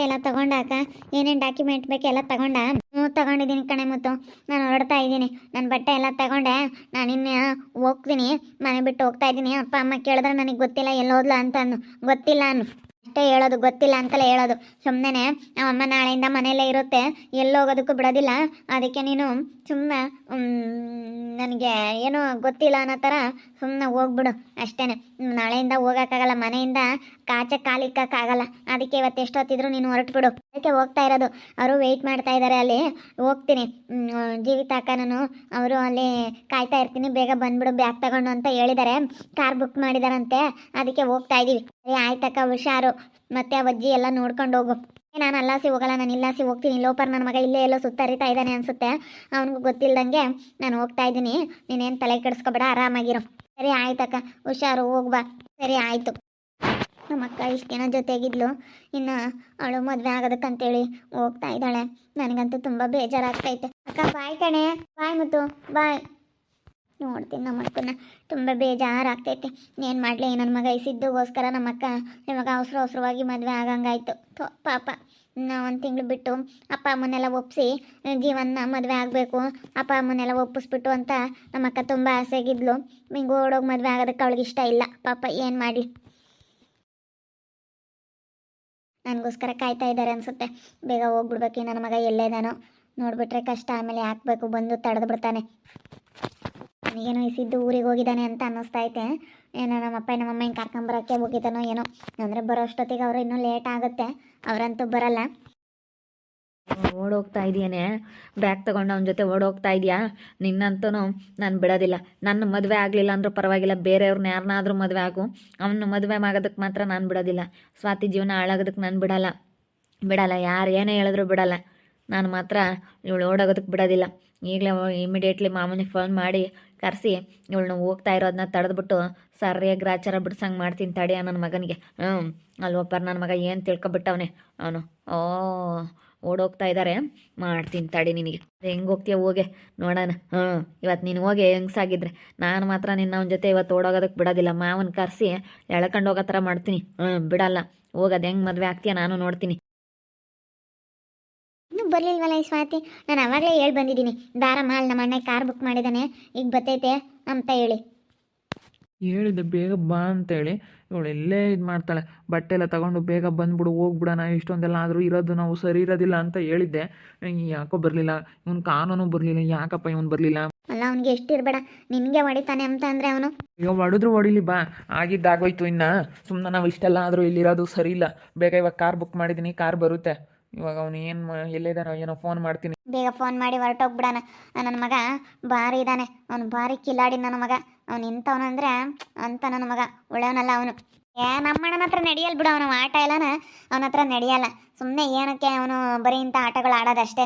ಎಲ್ಲ ತಗೊಂಡಾಕ ಏನೇನು ಡಾಕ್ಯುಮೆಂಟ್ ಬೇಕು ಎಲ್ಲ ತಗೊಂಡ? ಹ್ಞೂ ತಗೊಂಡಿದ್ದೀನಿ ಕಣೆ ಮುತ್ತು. ನಾನು ಹೊರಡ್ತಾ ಇದ್ದೀನಿ. ನನ್ನ ಬಟ್ಟೆ ಎಲ್ಲ ತಗೊಂಡೆ. ನಾನು ಇನ್ನು ಹೋಗ್ತೀನಿ, ಮನೆ ಬಿಟ್ಟು ಹೋಗ್ತಾ ಇದ್ದೀನಿ. ಅಪ್ಪ ಅಮ್ಮ ಕೇಳಿದ್ರೆ ನನಗೆ ಗೊತ್ತಿಲ್ಲ ಎಲ್ಲೋದ್ಲ ಅಂತ ಅನ್ನು. ಗೊತ್ತಿಲ್ಲ ಅನ್ನು ಅಷ್ಟೇ ಹೇಳೋದು, ಗೊತ್ತಿಲ್ಲ ಅಂತಲೇ ಹೇಳೋದು. ಸುಮ್ಮನೆ ಅಮ್ಮ ನಾಳೆಯಿಂದ ಮನೆಯಲ್ಲೇ ಇರುತ್ತೆ, ಎಲ್ಲೋಗೋದಕ್ಕೂ ಬಿಡೋದಿಲ್ಲ. ಅದಕ್ಕೆ ನೀನು ಸುಮ್ಮನೆ ನನಗೆ ಏನೋ ಗೊತ್ತಿಲ್ಲ ಅನ್ನೋ ಥರ ಸುಮ್ಮನೆ ಹೋಗ್ಬಿಡು ಅಷ್ಟೇ. ನಾಳೆಯಿಂದ ಹೋಗೋಕ್ಕಾಗಲ್ಲ, ಮನೆಯಿಂದ ಕಾಚೆ ಕಾಲಿಕ್ಕಾಗಲ್ಲ. ಅದಕ್ಕೆ ಇವತ್ತು ಎಷ್ಟೊತ್ತಿದ್ರು ನೀನು ಹೊರಟ್ಬಿಡು. ಅದಕ್ಕೆ ಹೋಗ್ತಾ ಇರೋದು. ಅವರು ವೆಯ್ಟ್ ಮಾಡ್ತಾ ಇದ್ದಾರೆ ಅಲ್ಲಿ. ಹೋಗ್ತೀನಿ. ಜೀವಿತ ಅಕ್ಕನೂ ಅವರು ಅಲ್ಲಿ ಕಾಯ್ತಾ ಇರ್ತೀನಿ, ಬೇಗ ಬಂದ್ಬಿಡು ಬ್ಯಾಗ್ ತಗೊಂಡು ಅಂತ ಹೇಳಿದ್ದಾರೆ. ಕಾರ್ ಬುಕ್ ಮಾಡಿದಾರಂತೆ, ಅದಕ್ಕೆ ಹೋಗ್ತಾ ಇದ್ದೀವಿ. ಆಯ್ತಕ್ಕ, ಹುಷಾರು. ಮತ್ತೆ ಆ ಅಜ್ಜಿ ಎಲ್ಲ ನೋಡ್ಕೊಂಡು ಹೋಗು. ನಾನು ಅಲ್ಲಾಸಿ ಹೋಗಲ್ಲ, ನಾನು ಇಲ್ಲಾಸಿ ಹೋಗ್ತೀನಿ. ಲೋಪರ್ ನನ್ನ ಮಗ ಇಲ್ಲೇ ಎಲ್ಲೋ ಸುತ್ತರಿತಾ ಇದ್ದಾನೆ ಅನ್ಸುತ್ತೆ. ಅವನಿಗೂ ಗೊತ್ತಿಲ್ದಂಗೆ ನಾನು ಹೋಗ್ತಾ ಇದ್ದೀನಿ. ನೀನೇನು ತಲೆ ಕೆಡಿಸ್ಕೊಬೇಡ, ಆರಾಮಾಗಿರು. ಸರಿ ಆಯ್ತಕ್ಕ, ಹುಷಾರು, ಹೋಗ್ಬಾ. ಸರಿ ಆಯಿತು. ನಮ್ಮ ಅಕ್ಕ ಇಷ್ಟು ದಿನ ಜೊತೆಗಿದ್ಲು, ಇನ್ನು ಅವಳು ಮದುವೆ ಆಗೋದಕ್ಕಂತೇಳಿ ಹೋಗ್ತಾ ಇದ್ದಾಳೆ. ನನಗಂತೂ ತುಂಬ ಬೇಜಾರಾಗ್ತೈತೆ. ಅಕ್ಕ ಬಾಯ್ ಕಣೆ, ಬಾಯ್ ಮುತ್ತು, ಬಾಯ್. ನೋಡ್ತೀನಿ ನಮ್ಮ ಅಕ್ಕನ, ತುಂಬ ಬೇಜಾರಾಗ್ತೈತೆ. ಏನು ಮಾಡಲಿ, ನನ್ನ ಮಗ ಇಸಿದ್ದಗೋಸ್ಕರ ನಮ್ಮ ಅಕ್ಕ ಇವಾಗ ಅವಸರವಾಗಿ ಮದುವೆ ಆಗಂಗಾಯ್ತು. ಪಾಪ ಒಂದು ತಿಂಗಳು ಬಿಟ್ಟು ಅಪ್ಪ ಅಮ್ಮನ್ನೆಲ್ಲ ಒಪ್ಪಿಸಿ ಜೀವನ ಮದುವೆ ಆಗಬೇಕು, ಅಪ್ಪ ಅಮ್ಮನ್ನೆಲ್ಲ ಒಪ್ಪಿಸ್ಬಿಟ್ಟು ಅಂತ ನಮ್ಮ ಅಕ್ಕ ತುಂಬ ಆಸೆಗಿದ್ಲು. ಹಿಂಗೆ ಓಡೋಗಿ ಮದುವೆ ಆಗೋದಕ್ಕೆ ಅವಳಿಗೆ ಇಷ್ಟ ಇಲ್ಲ. ಪಾಪ ಏನು ಮಾಡಲಿ, ನನಗೋಸ್ಕರ ಕಾಯ್ತಾ ಇದ್ದಾರೆ ಅನಿಸುತ್ತೆ. ಬೇಗ ಹೋಗ್ಬಿಡ್ಬೇಕು. ನನ್ನ ಮಗ ಎಲ್ಲೇದಾನೋ ನೋಡಿಬಿಟ್ರೆ ಕಷ್ಟ. ಆಮೇಲೆ ಹಾಕ್ಬೇಕು, ಬಂದು ತಡೆದು ಬಿಡ್ತಾನೆ. ನನಗೇನೋ ಇಸಿದ್ದು ಊರಿಗೆ ಹೋಗಿದ್ದಾನೆ ಅಂತ ಅನ್ನಿಸ್ತೈತೆ. ಏನೋ ನಮ್ಮಪ್ಪ ನಮ್ಮಮ್ಮ ಹಿಂಗೆ ಕರ್ಕೊಂಬರೋಕ್ಕೆ ಹೋಗಿದ್ದಾನೋ ಏನೋ. ಅಂದರೆ ಬರೋ ಅಷ್ಟೊತ್ತಿಗೆ ಅವರು ಇನ್ನೂ ಲೇಟ್ ಆಗುತ್ತೆ, ಅವರಂತೂ ಬರಲ್ಲ. ಓಡೋಗ್ತಾ ಇದೆಯೇನೆ, ಬ್ಯಾಗ್ ತೊಗೊಂಡು ಅವನ ಜೊತೆ ಓಡೋಗ್ತಾ ಇದೆಯಾ? ನಿನ್ನಂತೂ ನಾನು ಬಿಡೋದಿಲ್ಲ. ನನ್ನ ಮದುವೆ ಆಗಲಿಲ್ಲ ಅಂದರೂ ಪರವಾಗಿಲ್ಲ, ಬೇರೆಯವ್ರನ್ನ ಯಾರನ್ನಾದ್ರೂ ಮದುವೆ ಆಗು, ಅವನು ಮದುವೆ ಆಗೋದಕ್ಕೆ ಮಾತ್ರ ನಾನು ಬಿಡೋದಿಲ್ಲ. ಸ್ವಾತಿ ಜೀವನ ಹಾಳಾಗೋದಕ್ಕೆ ನಾನು ಬಿಡಲ್ಲ. ಯಾರು ಏನೇ ಹೇಳಿದ್ರು ಬಿಡಲ್ಲ. ನಾನು ಮಾತ್ರ ಇವಳು ಓಡೋಗೋದಕ್ಕೆ ಬಿಡೋದಿಲ್ಲ. ಈಗಲೇ ಇಮಿಡಿಯೇಟ್ಲಿ ಮಾಮೂಲಿ ಫೋನ್ ಮಾಡಿ ಕರೆಸಿ ಇವಳನ್ನ ಹೋಗ್ತಾ ಇರೋದನ್ನ ತಡೆದ್ಬಿಟ್ಟು ಸರಿಯಾಗಿ ಗ್ರಾಚಾರ ಬಿಡ್ಸಂಗೆ ಮಾಡ್ತೀನಿ ತಡೆಯ ನನ್ನ ಮಗನಿಗೆ. ಅಲ್ವಪ್ಪರ್ ನನ್ನ ಮಗ ಏನು ತಿಳ್ಕೊಬಿಟ್ಟವನೆ ಅವನು. ಓಡೋಗ್ತಾ ಇದ್ದಾರೆ, ಮಾಡ್ತೀನಿ ತಡಿ ನಿನಗೆ. ಹೆಂಗೆ ಹೋಗ್ತೀಯ ಹೋಗೆ ನೋಡೋಣ. ಇವತ್ತು ನೀನು ಹೋಗಿ ಹೆಂಗ್ಸಾಗಿದ್ರೆ ನಾನು ಮಾತ್ರ ನಿನ್ನ ಅವನ ಜೊತೆ ಇವತ್ತು ಓಡೋಗೋದಕ್ಕೆ ಬಿಡೋದಿಲ್ಲ. ಮಾವನ ಕರೆಸಿ ಎಳ್ಕೊಂಡು ಹೋಗೋ ಥರ ಮಾಡ್ತೀನಿ. ಬಿಡಲ್ಲ. ಹೋಗೋದು ಹೆಂಗೆ ಮದುವೆ ಆಗ್ತೀಯ ನಾನು ನೋಡ್ತೀನಿ. ಇನ್ನೂ ಬರಲಿಲ್ವಲ್ಲ ಈ ಸ್ವಾತಿ. ನಾನು ಆವಾಗಲೇ ಹೇಳಿ ಬಂದಿದ್ದೀನಿ, ದಾರಮ್ಮ ಅಲ್ಲಿ ನಮ್ಮ ಅಣ್ಣ ಕಾರ್ ಬುಕ್ ಮಾಡಿದ್ದಾನೆ, ಈಗ ಬರ್ತೈತೆ ಅಂತ ಹೇಳಿದ್ದೆ ಬೇಗ ಬಾ ಅಂತೇಳಿ. ಇವಳು ಎಲ್ಲೇ ಇದು ಮಾಡ್ತಾಳೆ. ಬಟ್ಟೆ ಎಲ್ಲ ತಗೊಂಡು ಬೇಗ ಬಂದ್ಬಿಡು, ಹೋಗ್ಬಿಡೋಣ, ಇಷ್ಟೊಂದೆಲ್ಲ ಆದರೂ ಇರೋದು ನಾವು ಸರಿ ಇರೋದಿಲ್ಲ ಅಂತ ಹೇಳಿದ್ದೆ. ಯಾಕೋ ಬರಲಿಲ್ಲ. ಇವನು ಕಾನೂನು ಬರಲಿಲ್ಲ. ಯಾಕಪ್ಪ ಇವನು ಬರಲಿಲ್ಲ? ಅಲ್ಲ, ಅವ್ನಿಗೆ ಎಷ್ಟಿರಬೇಡ, ನಿನಗೆ ಹೊಡಿತಾನೆ ಅಂತ ಅಂದರೆ ಅವನು. ಈಗ ಹೊಡೆದ್ರು ಹೊಡಿಲಿ ಬಾ, ಆಗಿದ್ದಾಗೋಯ್ತು. ಇನ್ನು ಸುಮ್ಮನೆ ನಾವು ಇಷ್ಟೆಲ್ಲ ಆದರೂ ಇಲ್ಲಿರೋದು ಸರಿ ಇಲ್ಲ. ಬೇಗ ಇವಾಗ ಕಾರ್ ಬುಕ್ ಮಾಡಿದ್ದೀನಿ, ಕಾರ್ ಬರುತ್ತೆ. ಇವಾಗ ಅವನು ಏನು ಎಲ್ಲಿದ್ದಾನೋ ಏನೋ ಫೋನ್ ಮಾಡ್ತೀನಿ. ಬೇಗ ಫೋನ್ ಮಾಡಿ ಹೊರಟೋಗ್ಬಿಡೋಣ. ನನ್ನ ಮಗ ಭಾರಿ ಇದ್ದಾನೆ, ಅವನು ಭಾರಿ ಕಿಲಾಡಿ ನನ್ನ ಮಗ. ಅವನು ಇಂಥವನಂದ್ರೆ ಅಂತ ನನ್ನ ಮಗ, ಒಳ್ಳೆಯವನಲ್ಲ ಅವನು. ನಮ್ಮಣ್ಣನ ಹತ್ರ ನಡೆಯಲ್ಲ ಬಿಡು, ಅವನು ಆಟ ಎಲ್ಲನ ಅವನ ಹತ್ರ ನಡೆಯಲ್ಲ. ಸುಮ್ಮನೆ ಏನಕ್ಕೆ ಅವನು ಬರೀ ಇಂಥ ಆಟಗಳು ಆಡೋದಷ್ಟೇ.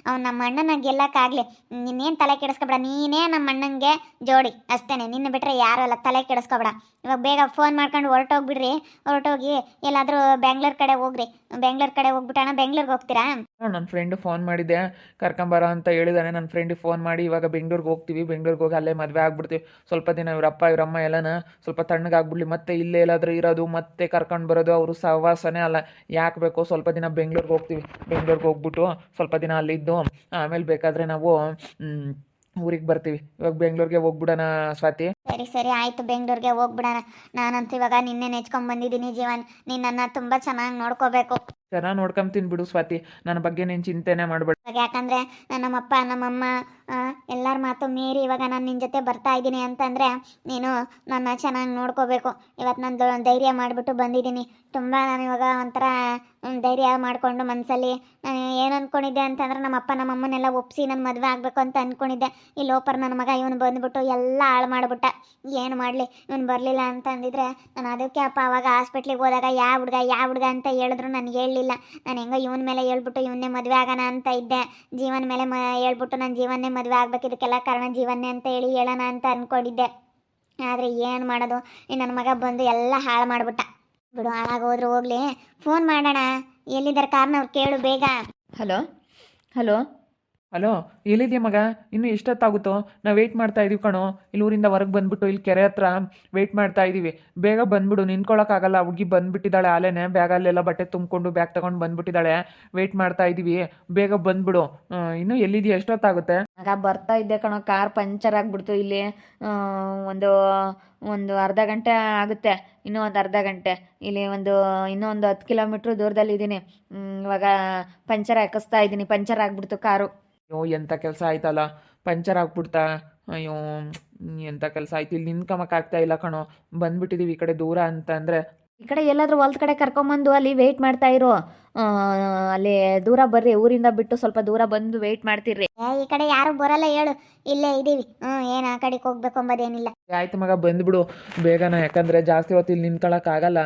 ಅವ್ನು ನಮ್ಮ ಅಣ್ಣನ ಗೆಲ್ಲಕ್ಕಾಗಲಿ, ನಿನ್ನೇನು ತಲೆ ಕೆಡಿಸ್ಕೊಬೇಡ. ನೀನೇ ನಮ್ಮ ಅಣ್ಣಂಗೆ ಜೋಡಿ ಅಷ್ಟೇ, ನಿನ್ನ ಬಿಟ್ಟರೆ ಯಾರು ಅಲ್ಲ. ತಲೆ ಕೆಡಿಸ್ಕೊಬೇಡ. ಇವಾಗ ಬೇಗ ಫೋನ್ ಮಾಡ್ಕೊಂಡು ಹೊರಟೋಗ್ಬಿಡ್ರಿ. ಹೊರಟೋಗಿ ಎಲ್ಲಾದರೂ ಬೆಂಗ್ಳೂರು ಕಡೆ ಹೋಗ್ರಿ. ಬೆಂಗ್ಳೂರು ಕಡೆ ಹೋಗ್ಬಿಟ್ಟಣ. ಬೆಂಗ್ಳೂರಿಗೆ ಹೋಗ್ತೀರಾ? ನನ್ನ ಫ್ರೆಂಡು ಫೋನ್ ಮಾಡಿದ್ದೆ, ಕರ್ಕೊಂಬರ ಅಂತ ಹೇಳಿದಾನೆ. ನನ್ನ ಫ್ರೆಂಡಿಗೆ ಫೋನ್ ಮಾಡಿ ಇವಾಗ ಬೆಂಗ್ಳೂರಿಗೆ ಹೋಗ್ತೀವಿ. ಬೆಂಗ್ಳೂರಿಗೆ ಹೋಗಿ ಅಲ್ಲೇ ಮದುವೆ ಆಗ್ಬಿಡ್ತೀವಿ. ಸ್ವಲ್ಪ ದಿನ ಇವರಪ್ಪ ಇವರಮ್ಮ ಎಲ್ಲನ ಸ್ವಲ್ಪ ತಣ್ಣಗಾಗ್ಬಿಡ್ಲಿ, ಮತ್ತೆ ಇಲ್ಲೇ ಎಲ್ಲಾದರೂ ಇರೋದು, ಮತ್ತೆ ಕರ್ಕೊಂಡು ಬರೋದು ಅವರು ಸಹವಾಸನೇ ಅಲ್ಲ. ಯಾಕೆ ಬೇಕೋ ಸ್ವಲ್ಪ ದಿನ ಬೆಂಗ್ಳೂರಿಗೆ ಹೋಗ್ತೀವಿ. ಬೆಂಗ್ಳೂರಿಗೆ ಹೋಗ್ಬಿಟ್ಟು ಸ್ವಲ್ಪ ದಿನ ಅಲ್ಲಿದ್ದು ಆಮೇಲೆ ಬೇಕಾದರೆ ನಾವು ಊರಿಗೆ ಬರ್ತೀವಿ. ಇವಾಗ ಬೆಂಗ್ಳೂರಿಗೆ ಹೋಗ್ಬಿಡೋಣ ಸ್ವಾತಿ. ಸರಿ ಆಯಿತು, ಬೆಂಗ್ಳೂರಿಗೆ ಹೋಗ್ಬಿಡೋಣ. ನಾನಂತೂ ಇವಾಗ ನಿನ್ನೆ ನೆಚ್ಕೊಂಡ್ಬಂದಿದ್ದೀನಿ ಜೀವನ್. ನಿನ್ನನ್ನು ತುಂಬ ಚೆನ್ನಾಗಿ ನೋಡ್ಕೋಬೇಕು. ಚೆನ್ನಾಗಿ ನೋಡ್ಕೊಂತೀನಿ ಬಿಡು ಸ್ವಾತಿ, ನನ್ನ ಬಗ್ಗೆ ನೀನು ಚಿಂತೆನೇ ಮಾಡಬೇಡ. ಯಾಕಂದರೆ ನಮ್ಮಪ್ಪ ನಮ್ಮಮ್ಮ ಎಲ್ಲರ ಮಾತು ಮೀರಿ ಇವಾಗ ನಾನು ನಿನ್ನ ಜೊತೆ ಬರ್ತಾ ಇದ್ದೀನಿ ಅಂತಂದರೆ ನೀನು ನನ್ನ ಚೆನ್ನಾಗಿ ನೋಡ್ಕೋಬೇಕು. ಇವತ್ತು ನಾನು ಧೈರ್ಯ ಮಾಡಿಬಿಟ್ಟು ಬಂದಿದ್ದೀನಿ. ತುಂಬ ನಾನು ಇವಾಗ ಒಂಥರ ಧೈರ್ಯ ಮಾಡಿಕೊಂಡು ಮನಸ್ಸಲ್ಲಿ ಏನು ಅಂದ್ಕೊಂಡಿದ್ದೆ ಅಂತಂದ್ರೆ ನಮ್ಮಪ್ಪ ನಮ್ಮಮ್ಮನೆಲ್ಲ ಒಪ್ಪಿಸಿ ನನ್ನ ಮದುವೆ ಆಗಬೇಕು ಅಂತ ಅಂದ್ಕೊಂಡಿದ್ದೆ. ಈ ಲೋಪರ್ ನನ್ನ ಮಗ ಇವನು ಬಂದುಬಿಟ್ಟು ಎಲ್ಲ ಹಾಳು ಮಾಡಿಬಿಟ್ಟ. ಏನು ಮಾಡಲಿ, ಇವನು ಬರಲಿಲ್ಲ ಅಂತಂದಿದ್ರೆ ನಾನು ಅದಕ್ಕೆ ಅಪ್ಪ ಅವಾಗ ಹಾಸ್ಪಿಟ್ಲಿಗೆ ಹೋದಾಗ ಯಾವ ಹುಡುಗ ಅಂತ ಹೇಳಿದ್ರು ನನಗೆ ಹೇಳಲಿಲ್ಲ. ನಾನು ಹೆಂಗೋ ಇವನ ಮೇಲೆ ಹೇಳ್ಬಿಟ್ಟು ಇವನ್ನೇ ಮದುವೆ ಆಗೋಣ ಅಂತ ಇದ್ದೆ. ಜೀವನ ಮೇಲೆ ಹೇಳ್ಬಿಟ್ಟು ನನ್ನ ಜೀವನ್ನೇ ಮದುವೆ ಆಗ್ಬೇಕು, ಇದಕ್ಕೆಲ್ಲ ಕಾರಣ ಜೀವನ್ನೇ ಅಂತ ಹೇಳೋಣ ಅಂತ ಅಂದ್ಕೊಂಡಿದ್ದೆ. ಆದರೆ ಏನು ಮಾಡೋದು, ನನ್ನ ಮಗ ಬಂದು ಎಲ್ಲ ಹಾಳು ಮಾಡಿಬಿಟ್ಟ. ಬಿಡು, ಹಾಳಾಗೋದ್ರು ಹೋಗ್ಲಿ. ಫೋನ್ ಮಾಡೋಣ, ಎಲ್ಲಿದ್ದಾರೆ ಕಾರ್ನವ್ರು ಕೇಳು ಬೇಗ. ಹಲೋ ಹಲೋ, ಎಲ್ಲಿದ್ಯಾ ಮಗ? ಇನ್ನೂ ಎಷ್ಟೊತ್ತಾಗುತ್ತೋ? ನಾವು ವೆಯ್ಟ್ ಮಾಡ್ತಾ ಇದೀವಿ ಕಣೋ. ಇಲ್ಲಿ ಊರಿಂದ ಹೊರಗೆ ಬಂದ್ಬಿಟ್ಟು ಇಲ್ಲಿ ಕೆರೆ ಹತ್ರ ವೆಯ್ಟ್ ಮಾಡ್ತಾ ಇದ್ದೀವಿ. ಬೇಗ ಬಂದ್ಬಿಡು, ನಿಂತ್ಕೊಳ್ಳೋಕ್ಕಾಗಲ್ಲ. ಹುಡುಗಿ ಬಂದ್ಬಿಟ್ಟಿದ್ದಾಳೆ ಆಲೇನೆ, ಬ್ಯಾಗಲ್ಲೆಲ್ಲ ಬಟ್ಟೆ ತುಂಬಿಕೊಂಡು ಬ್ಯಾಗ್ ತಗೊಂಡು ಬಂದ್ಬಿಟ್ಟಿದ್ದಾಳೆ. ವೆಯ್ಟ್ ಮಾಡ್ತಾ ಇದ್ದೀವಿ, ಬೇಗ ಬಂದ್ಬಿಡು. ಇನ್ನೂ ಎಲ್ಲಿದೆಯಾ? ಎಷ್ಟೊತ್ತಾಗುತ್ತೆ? ಆಗ ಬರ್ತಾ ಇದ್ದೆ ಕಣೋ, ಕಾರ್ ಪಂಚರ್ ಆಗಿಬಿಡ್ತು ಇಲ್ಲಿ. ಆ, ಒಂದು ಒಂದು ಅರ್ಧ ಗಂಟೆ ಆಗುತ್ತೆ, ಇನ್ನೂ ಒಂದು ಅರ್ಧ ಗಂಟೆ. ಇಲ್ಲಿ ಇನ್ನೂ ಒಂದು 10 ಕಿಲೋಮೀಟ್ರ್ ದೂರದಲ್ಲಿ ಇದ್ದೀನಿ. ಇವಾಗ ಪಂಚರ್ ಹಾಕಿಸ್ತಾ ಇದ್ದೀನಿ, ಪಂಚರ್ ಆಗಿಬಿಡ್ತು ಕಾರು. ಅಯ್ಯೋ, ಎಂಥ ಕೆಲಸ ಆಯ್ತಲ್ಲ, ಪಂಚರ್ ಆಗ್ಬಿಡ್ತಾ? ಅಯ್ಯೋ, ಎಂಥ ಕೆಲಸ ಆಯ್ತು. ಇಲ್ಲಿ ನಿಂತ್ಕೊಂಬಕ್ಕಾಗ್ತಾ ಇಲ್ಲ ಕಣೋ. ಬಂದ್ಬಿಟ್ಟಿದ್ದೀವಿ ಈ ಕಡೆ ದೂರ ಅಂತ ಅಂದರೆ. ಈ ಕಡೆ ಎಲ್ಲಾದರೂ ಹೊಲ್ದ ಕಡೆ ಕರ್ಕೊಂಬಂದು ಅಲ್ಲಿ ವೆಯ್ಟ್ ಮಾಡ್ತಾ ಇರು. ಅಲ್ಲಿ ದೂರ ಬರ್ರಿ, ಊರಿಂದ ಬಿಟ್ಟು ಸ್ವಲ್ಪ ದೂರ ಬಂದು ವೆಯ್ಟ್ ಮಾಡ್ತಿರ್ರಿ. ಈ ಕಡೆ ಯಾರು ಬರಲ್ಲ ಹೇಳು, ಇಲ್ಲೇ ಇದ್ದೀವಿ. ಏನು ಆ ಕಡೆಗೆ ಹೋಗ್ಬೇಕು ಅಂಬೋದೇನಿಲ್ಲ. ಆಯ್ತು ಮಗ, ಬಂದ್ಬಿಡು ಬೇಗನ, ಯಾಕಂದರೆ ಜಾಸ್ತಿ ಹೊತ್ತು ಇಲ್ಲಿ ನಿಂತ್ಕೊಳ್ಳೋಕ್ಕಾಗಲ್ಲ.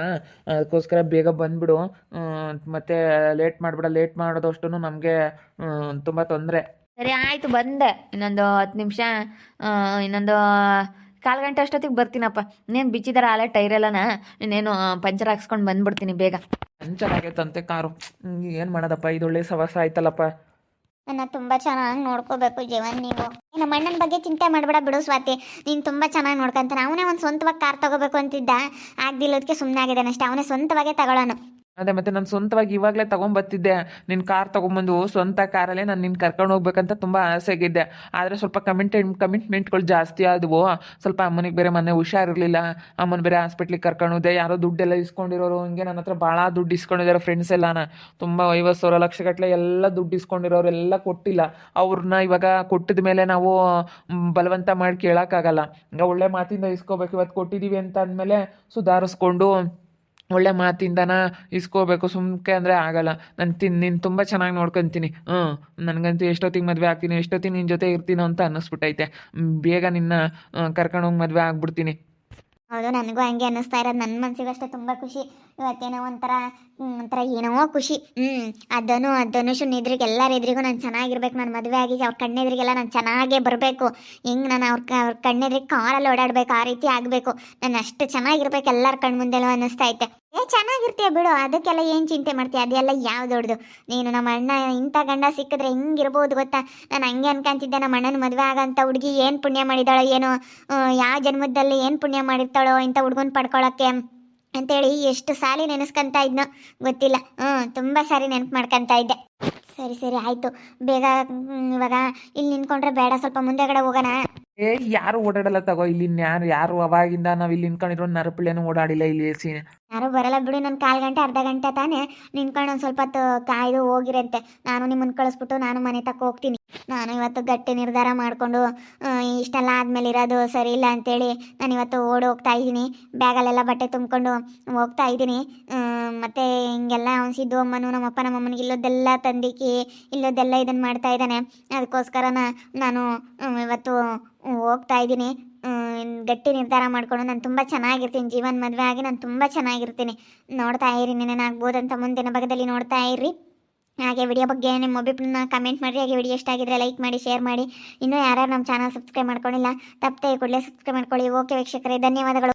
ಅದಕ್ಕೋಸ್ಕರ ಬೇಗ ಬಂದ್ಬಿಡು. ಮತ್ತೆ ಲೇಟ್ ಮಾಡಿಬಿಡ. ಲೇಟ್ ಮಾಡೋದಷ್ಟು ನಮಗೆ ತುಂಬ ತೊಂದರೆ. ಸರಿ ಆಯಿತು, ಬಂದೆ. ಇನ್ನೊಂದು 10 ನಿಮಿಷ, ಇನ್ನೊಂದು 1/4 ಗಂಟೆ ಅಷ್ಟೊತ್ತಿಗೆ ಬರ್ತೀನಪ್ಪ. ಇನ್ನೇನು ಬಿಚ್ಚಿದಾರ ಆಲೇ ಟೈರೆಲ್ಲನ, ಇನ್ನೇನು ಪಂಚರ್ ಹಾಕ್ಸ್ಕೊಂಡು ಬಂದ್ಬಿಡ್ತೀನಿ ಬೇಗ. ಪಂಚರ್ ಆಗೈತಂತೆ ಕಾರು. ಏನು ಮಾಡೋದಪ್ಪ, ಇದೊಳ್ಳೆ ಸವಾಸ ಆಯ್ತಲ್ಲಪ್ಪ. ನನ್ನ ತುಂಬ ಚೆನ್ನಾಗಿ ನೋಡ್ಕೋಬೇಕು ಜೀವನ್ ನೀವು. ನಮ್ಮ ಅಣ್ಣನ ಬಗ್ಗೆ ಚಿಂತೆ ಮಾಡಬೇಡ ಬಿಡು ಸ್ವಾತಿ. ನೀನು ತುಂಬ ಚೆನ್ನಾಗಿ ನೋಡ್ಕೊಂತಾನೆ. ಅವನೇ ಒಂದು ಸ್ವಂತವಾಗಿ ಕಾರ್ ತಗೋಬೇಕು ಅಂತಿದ್ದ, ಆಗ್ದಿಲ್ಲದಕ್ಕೆ ಸುಮ್ಮನೆ ಆಗಿದ್ದಾನೆ ಅಷ್ಟೇ. ಅವನೇ ಸ್ವಂತವಾಗೇ ತಗೊಳ್ಳೋನು. ಅದೇ ಮತ್ತೆ ನಾನು ಸ್ವಂತವಾಗಿ ಇವಾಗಲೇ ತೊಗೊಂಬರ್ತಿದ್ದೆ. ನಿನ್ನ ಕಾರ್ ತೊಗೊಂಬಂದು ಸ್ವಂತ ಕಾರಲ್ಲೇ ನಾನು ನಿನ್ನ ಕರ್ಕೊಂಡು ಹೋಗ್ಬೇಕಂತ ತುಂಬ ಆಸೆಗಿದ್ದೆ. ಆದರೆ ಸ್ವಲ್ಪ ಕಮಿಟ್ಮೆಂಟ್ಗಳು ಜಾಸ್ತಿ ಆದವು. ಸ್ವಲ್ಪ ಅಮ್ಮನಿಗೆ ಬೇರೆ ಮೊನ್ನೆ ಹುಷಾರಿರಲಿಲ್ಲ. ಅಮ್ಮನ ಬೇರೆ ಹಾಸ್ಪಿಟ್ಲಿಗೆ ಕರ್ಕೊಂಡು ಹೋದೆ. ಯಾರೋ ದುಡ್ಡೆಲ್ಲ ಇಸ್ಕೊಂಡಿರೋರು, ಹಿಂಗೆ ನನ್ನ ಹತ್ರ ಭಾಳ ದುಡ್ಡು ಇಸ್ಕೊಂಡಿದ್ದಾರೆ ಫ್ರೆಂಡ್ಸ್ ಎಲ್ಲಾನ. ತುಂಬ 50,000 ಲಕ್ಷಗಟ್ಟಲೆ ಎಲ್ಲ ದುಡ್ಡು ಇಸ್ಕೊಂಡಿರೋರು, ಎಲ್ಲ ಕೊಟ್ಟಿಲ್ಲ. ಅವ್ರನ್ನ ಇವಾಗ ಕೊಟ್ಟಿದ ಮೇಲೆ ನಾವು ಬಲವಂತ ಮಾಡಿ ಕೇಳೋಕ್ಕಾಗಲ್ಲ. ಈಗ ಒಳ್ಳೆ ಮಾತಿಂದ ಇಸ್ಕೋಬೇಕು. ಇವತ್ತು ಕೊಟ್ಟಿದ್ದೀವಿ ಅಂತ ಅಂದಮೇಲೆ ಸುಧಾರಿಸ್ಕೊಂಡು ಒಳ್ಳೆ ಮಾತಿಂದನ ಇಸ್ಕೋಬೇಕು. ಸುಮ್ಕೆ ಅಂದರೆ ಆಗಲ್ಲ. ನೀನು ತುಂಬ ಚೆನ್ನಾಗಿ ನೋಡ್ಕೊತೀನಿ. ನನಗಂತೂ ಎಷ್ಟೊತ್ತಿಗೆ ಮದುವೆ ಆಗ್ತೀನಿ, ಎಷ್ಟೊತ್ತಿಗೆ ನಿನ್ನ ಜೊತೆ ಇರ್ತೀನೋ ಅಂತ ಅನ್ನಿಸ್ಬಿಟ್ಟೈತೆ. ಬೇಗ ನಿನ್ನ ಕರ್ಕೊಂಡೋಗಿ ಮದುವೆ ಆಗ್ಬಿಡ್ತೀನಿ. ಹೌದು, ನನಗೂ ಹಂಗೆ ಅನ್ನಿಸ್ತಾ ಇರೋದು. ನನ್ನ ಮನಸ್ಸಿಗೂ ಅಷ್ಟೇ ತುಂಬ ಖುಷಿ. ಇವತ್ತೇನೋ ಒಂಥರ ಏನೋ ಖುಷಿ. ಅದನ್ನು ಧನುಷನ್ ಎದುರಿಗೆ, ಎಲ್ಲರ ಎದುರಿಗೂ ನಾನು ಚೆನ್ನಾಗಿರ್ಬೇಕು. ನಾನು ಮದುವೆ ಆಗಿ ಅವ್ರ ಕಣ್ಣೆದ್ರಿಗೆಲ್ಲ ನಾನು ಚೆನ್ನಾಗೇ ಬರಬೇಕು. ಹೆಂಗೆ ನಾನು ಅವ್ರ ಕಣ್ಣೆದ್ರಿಗೆ ಕಾರಲ್ಲಿ ಓಡಾಡಬೇಕು, ಆ ರೀತಿ ಆಗಬೇಕು. ನಾನು ಅಷ್ಟು ಚೆನ್ನಾಗಿರ್ಬೇಕು ಎಲ್ಲರ ಕಣ್ಣು ಮುಂದೆಲ್ಲ ಅನ್ನಿಸ್ತಾ ಐತೆ. ಚೆನ್ನಾಗಿರ್ತೀಯ ಬಿಡು, ಅದಕ್ಕೆಲ್ಲ ಏನು ಚಿಂತೆ ಮಾಡ್ತೀಯ? ಅದೆಲ್ಲ ಯಾವ ದೊಡ್ಡದು. ನೀನು ನಮ್ಮ ಅಣ್ಣ ಇಂಥ ಗಂಡ ಸಿಕ್ಕಿದ್ರೆ ಹೆಂಗಿರ್ಬೋದು ಗೊತ್ತಾ? ನಾನು ಹಂಗೆ ಅನ್ಕೊಂತಿದ್ದೆ, ನಮ್ಮ ಅಣ್ಣನ ಮದುವೆ ಆಗೋಂಥ ಹುಡುಗಿ ಏನು ಪುಣ್ಯ ಮಾಡಿದಾಳೋ ಏನೋ, ಯಾವ ಜನ್ಮದಲ್ಲಿ ಏನು ಪುಣ್ಯ ಮಾಡಿರ್ತಾಳೋ ಇಂಥ ಹುಡುಗನ ಪಡ್ಕೊಳ್ಳೋಕ್ಕೆ ಅಂತೇಳಿ ಎಷ್ಟು ಸಾರಿ ನೆನೆಸ್ಕೊಂತ ಇದ್ನೋ ಗೊತ್ತಿಲ್ಲ. ತುಂಬ ಸಾರಿ ನೆನಪು ಮಾಡ್ಕೊತಾ ಇದ್ದೆ. ಸರಿ ಆಯಿತು, ಬೇಗ ಇವಾಗ ಇಲ್ಲಿ ನಿಂತ್ಕೊಂಡ್ರೆ ಬೇಡ, ಸ್ವಲ್ಪ ಮುಂದೆಗಡೆ ಹೋಗೋಣ. ಯಾರು ಓಡಾಡಲ್ಲ ತಗೋ ಇಲ್ಲಿ. ಯಾರು ಅವಾಗಿಂದ ನಾವು ಇಲ್ಲಿ ನಿಂತ್ಕೊಂಡಿರೋ ನರಪಿಳ್ಳೆನೂ ಓಡಾಡಿಲ್ಲ ಇಲ್ಲಿ. ಯಾರು ಬರಲ್ಲ ಬಿಡು. ನಾನು 1/4 ಗಂಟೆ ಅರ್ಧ ಗಂಟೆ ತಾನೇ ನಿಂತ್ಕೊಂಡು ಒಂದು ಸ್ವಲ್ಪ ಹೊತ್ತು ಕಾಯ್ದು ಹೋಗಿರಂತೆ. ನಾನು ನಿಮ್ಮನ್ನು ಕಳಿಸ್ಬಿಟ್ಟು ನಾನು ಮನೆ ತಕ್ಕ ಹೋಗ್ತೀನಿ. ನಾನು ಇವತ್ತು ಗಟ್ಟಿ ನಿರ್ಧಾರ ಮಾಡಿಕೊಂಡು ಇಷ್ಟೆಲ್ಲ ಆದಮೇಲೆ ಇರೋದು ಸರಿ ಇಲ್ಲ ಅಂತೇಳಿ ನಾನು ಇವತ್ತು ಹೋಗ್ತಾ ಇದ್ದೀನಿ. ಬ್ಯಾಗಲ್ಲೆಲ್ಲ ಬಟ್ಟೆ ತುಂಬಿಕೊಂಡು ಹೋಗ್ತಾ ಇದ್ದೀನಿ. ಮತ್ತು ಹಿಂಗೆಲ್ಲ ಸಿದ್ದು ಅಮ್ಮನೂ ನಮ್ಮಪ್ಪ ನಮ್ಮಮ್ಮನಿಗೆ ಇಲ್ಲೋದೆಲ್ಲ ತಂದಿಕ್ಕಿ ಇಲ್ಲೋದೆಲ್ಲ ಇದನ್ನು ಮಾಡ್ತಾ ಇದ್ದಾನೆ. ಅದಕ್ಕೋಸ್ಕರ ನಾನು ಇವತ್ತು ಹೋಗ್ತಾ ಇದ್ದೀನಿ. ಗಟ್ಟಿ ನಿರ್ಧಾರ ಮಾಡಿಕೊಂಡು ನಾನು ತುಂಬ ಚೆನ್ನಾಗಿರ್ತೀನಿ. ಜೀವನ ಮದುವೆ ಆಗಿ ನಾನು ತುಂಬ ಚೆನ್ನಾಗಿರ್ತೀನಿ. ನೋಡ್ತಾ ಇರಿ, ನೆನೇನಾಗ್ಬೋದಂತ ಮುಂದಿನ ಭಾಗದಲ್ಲಿ ನೋಡ್ತಾ ಇರ್ರಿ. ಹಾಗೆ ವಿಡಿಯೋ ಬಗ್ಗೆ ನಿಮ್ಮ ಒಬ್ಬರನ್ನ ಕಮೆಂಟ್ ಮಾಡಿರಿ. ಹಾಗೆ ವಿಡಿಯೋ ಇಷ್ಟ ಆಗಿದ್ರೆ ಲೈಕ್ ಮಾಡಿ, ಶೇರ್ ಮಾಡಿ. ಇನ್ನೂ ಯಾರ್ಯಾರು ನಮ್ಮ ಚಾನಲ್ ಸಬ್ಸ್ಕ್ರೈಬ್ ಮಾಡ್ಕೊಂಡಿಲ್ಲ ತಪ್ಪದೆ ಕೂಡಲೇ ಸಬ್ಸ್ಕ್ರೈಬ್ ಮಾಡ್ಕೊಳ್ಳಿ. ಓಕೆ ವೀಕ್ಷಕರೇ, ಧನ್ಯವಾದಗಳು.